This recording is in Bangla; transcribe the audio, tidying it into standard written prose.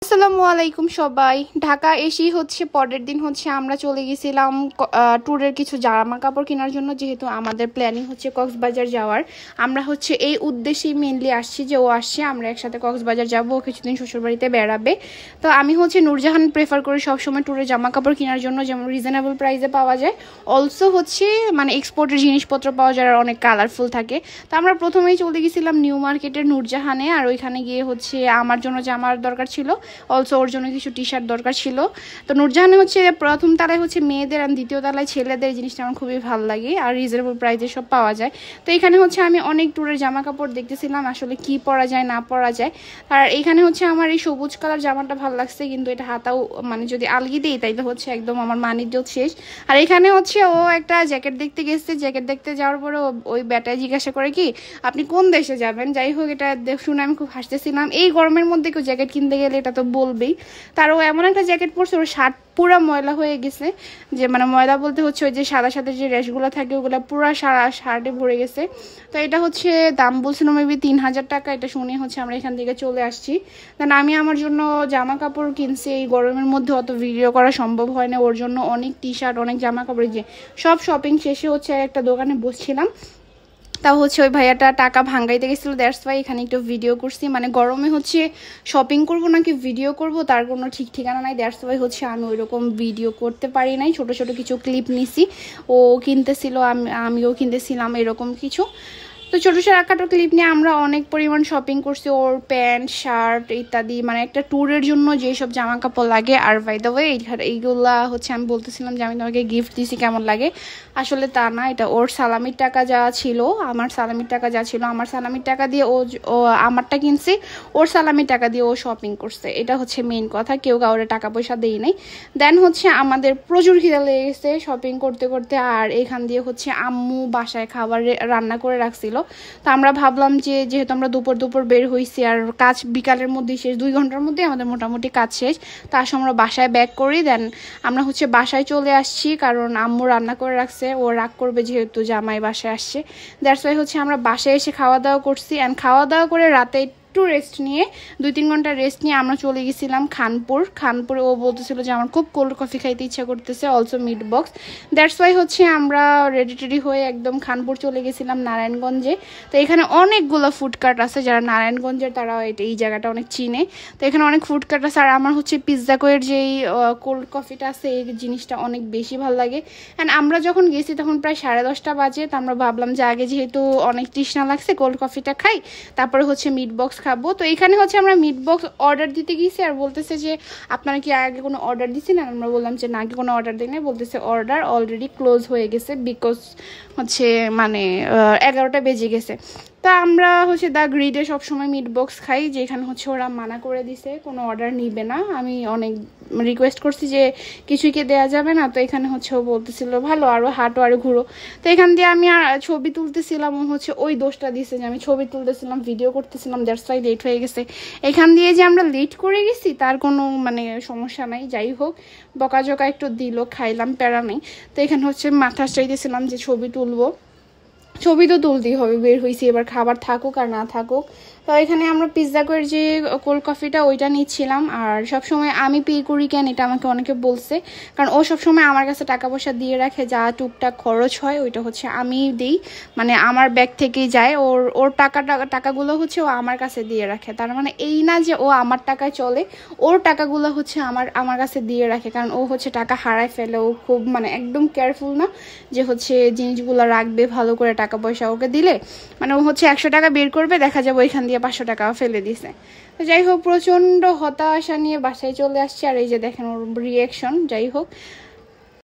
আসসালামু আলাইকুম সবাই। ঢাকা এসেই পরের দিন আমরা চলে গেছিলাম ট্যুরের কিছু জামা কাপড় কেনার জন্য, যেহেতু আমাদের প্ল্যানিং কক্সবাজার যাওয়ার। আমরা এই উদ্দেশ্যেই মেনলি আসছি যে ও আসছে, আমরা একসাথে কক্সবাজার যাবো, ও কিছুদিন শ্বশুরবাড়িতে বেড়াবে। তো আমি নূরজাহান প্রেফার করি সবসময় ট্যুরের জামা কাপড় কেনার জন্য, যেমন রিজনেবল প্রাইসে পাওয়া যায়, অলসো মানে এক্সপোর্টের জিনিসপত্র পাওয়া যায় আর অনেক কালারফুল থাকে। তো আমরা প্রথমেই চলে গেছিলাম নিউ মার্কেটের নূরজাহানে, আর ওইখানে গিয়ে আমার জন্য জামার দরকার ছিল, অলসো ওর জন্য কিছু টি শার্ট দরকার ছিল। তো নূরজাহানে প্রথম তলায় মেয়েদের আর দ্বিতীয় তলায় ছেলেদের, জিনিসটা আমার খুবই ভালো লাগে আর রিজনেবল প্রাইসে সব পাওয়া যায়। তো এখানে আমি অনেক ট্যুরের জামা কাপড় দেখতেছিলাম, আসলে কি পরা যায় না পরা যায়। আর এখানে আমার এই সবুজ কালার জামাটা ভালো লাগছে, কিন্তু এটা হাতাও যদি আলগি দিই তাইলে একদম আমার মানিজ্য শেষ। আর এখানে ও একটা জ্যাকেট দেখতে গেছে, জ্যাকেট দেখতে যাওয়ার পরে ওই ব্যাটায় জিজ্ঞাসা করে কি আপনি কোন দেশে যাবেন। যাই হোক, এটা শুনে আমি খুব হাসতেছিলাম। এই গরমের মধ্যে কেউ জ্যাকেট কিনতে গেলে এটা তো বলবেই। তারও এমন একটা জ্যাকেট পরছে, ওর শার্ট পুরো ময়লা হয়ে গেছে, যে ময়লা বলতে ওই যে সাদা সাদা যে র্যাশগুলো থাকে ওগুলো পুরো শার্টে ভরে গেছে। তো এটা দাম বলছিল মেবি 3000 টাকা। এটা শুনে আমরা এখান থেকে চলে আসছি। দেন আমি আমার জন্য জামা কাপড় কিনছি। এই গরমের মধ্যে অত ভিডিও করা সম্ভব হয় না, ওর জন্য অনেক টি শার্ট, অনেক জামা কাপড়, যে সব শপিং শেষে একটা দোকানে বসছিলাম। তাও ওই ভাইয়াটা টাকা ভাঙ্গাইতে গেছিল, দ্যাটস ওয়াই এখানে একটু ভিডিও করছি। গরমে শপিং করব নাকি ভিডিও করব তার কোনো ঠিক ঠিকানা নাই, দ্যাটস ওয়াই আমি ওইরকম ভিডিও করতে পারি নাই। ছোট ছোট কিছু ক্লিপ নিছি, ও কিনতেছিল, আমিও কিনতেছিলাম, এরকম কিছু। তো ছোটো খাটো ক্লিপ নিয়ে আমরা অনেক পরিমাণ শপিং করছি, ওর প্যান্ট শার্ট ইত্যাদি, একটা ট্যুরের জন্য যেসব জামা কাপড় লাগে। আর বাই দ্য ওয়ে এইগুলা আমি বলতেছিলাম যে আমি তোমাকে গিফট দিছি, কেমন লাগে। আসলে তা না, এটা ওর সালামির টাকা যা ছিল, আমার সালামির টাকা যা ছিল, আমার সালামির টাকা দিয়ে ও আমারটা কিনছি, ওর সালামির টাকা দিয়ে ও শপিং করছে। এটা মেইন কথা, কেউ কাউরে টাকা পয়সা দেই নাই। দেন আমাদের প্রচুর খিদা লেগে গেছে শপিং করতে করতে। আর এখান দিয়ে আম্মু বাসায় খাবার রান্না করে রাখছিল। তো আমরা ভাবলাম যে যেহেতু আমরা দুপুর বের হয়েছি আর কাজ বিকালের মধ্যেই শেষ, 2 ঘন্টার মধ্যে আমাদের মোটামুটি কাজ শেষ। তার সময় আমরা বাসায় ব্যাক করি, দেন আমরা বাসায় চলে আসছি, কারণ আম্মু রান্না করে রাখছে, ও রাগ করবে যেহেতু জামাই বাসায় আসছে। দ্যাটস ওয়াই আমরা বাসায় এসে খাওয়া দাওয়া করছি। অ্যান্ড খাওয়া দাওয়া করে রাতে একটু রেস্ট নিয়ে 2-3 ঘন্টা রেস্ট নিয়ে আমরা চলে গেছিলাম খানপুরে। ও বলতেছিল যে আমার খুব কোল্ড কফি খাইতে ইচ্ছা করতেছে, also meat box. That's why আমরা রেডি হয়ে একদম খানপুর চলে গেছিলাম নারায়ণগঞ্জে। তো এখানে অনেকগুলো ফুডকার্ট আছে, যারা নারায়ণগঞ্জের তারা এই জায়গাটা অনেক চিনে। তো এখানে অনেক ফুডকার্ট আছে। আর আমার পিৎজা কোয়ের যেই কোল্ড কফিটা আছে, এই জিনিসটা অনেক বেশি ভালো লাগে। অ্যান্ড আমরা যখন গেছি তখন প্রায় 10:30 বাজে। তো আমরা ভাবলাম যে আগে যেহেতু অনেক তৃষ্ণা লাগছে, কোল্ড কফিটা খাই, তারপরে মিট বক্স খাবো। তো এখানে আমরা মিট বক্স অর্ডার দিতে গেছি, আর বলতেছে যে আপনারা কি আগে কোনো অর্ডার দিচ্ছেন। আর আমরা বললাম যে না, আগে কোনো অর্ডার দিই না। বলতেছে অর্ডার অলরেডি ক্লোজ হয়ে গেছে, বিকজ 11টা বেজে গেছে। তা আমরা দ্য গ্রিডে সবসময় মিট বক্স খাই, যেখানে ওরা মানা করে দিছে কোনো অর্ডার নিবে না। আমি অনেক রিকোয়েস্ট করছি যে কিছুই কি দেওয়া যাবে না। তো এখানে ও বলতেছিল ভালো, আরও হাঁটো আরও ঘুরো। তো এখান দিয়ে আমি ছবি তুলতেছিলাম, ওই দোষটা দিছে যে আমি ছবি তুলতেছিলাম, ভিডিও করতেছিলাম, দ্যাটস ওয়াই লেট হয়ে গেছে। এখান দিয়ে যে আমরা লেট করে গেছি তার কোনো সমস্যা নাই। যাই হোক, বকাঝকা একটু দিল, খাইলাম, প্যারা নেই। তো এখানে মাথা চাইতেছিলাম যে ছবি তুলবো, ছবি তো তুলতেই হবে, বের হয়েছি, এবার খাবার থাকুক আর না থাকুক। তো এখানে আমরা পিৎজা করে যে কোল্ড কফিটা ওইটা নিচ্ছিলাম। আর সবসময় আমি পে করি কেন, এটা আমাকে অনেকে বলছে, কারণ ও সবসময় আমার কাছে টাকা পয়সা দিয়ে রাখে, যা টুকটাক খরচ হয় ওইটা আমি দিই, আমার ব্যাগ থেকেই যায়। ওর টাকাগুলো ও আমার কাছে দিয়ে রাখে। তার এই না যে ও আমার টাকায় চলে, ওর টাকাগুলো আমার কাছে দিয়ে রাখে, কারণ ও টাকা হারায় ফেলে। ও খুব একদম কেয়ারফুল না যে জিনিসগুলো রাখবে ভালো করে, টাকা পয়সা ওকে দিলে ও 100 টাকা বের করবে, দেখা যাবে ওইখান দিয়ে 500 টাকা ফেলে দিছে। তো যাই হোক, প্রচণ্ড হতাশা নিয়ে বাসায় চলে আসছে। আর এই যে দেখেন ওর রিয়াকশন। যাই হোক,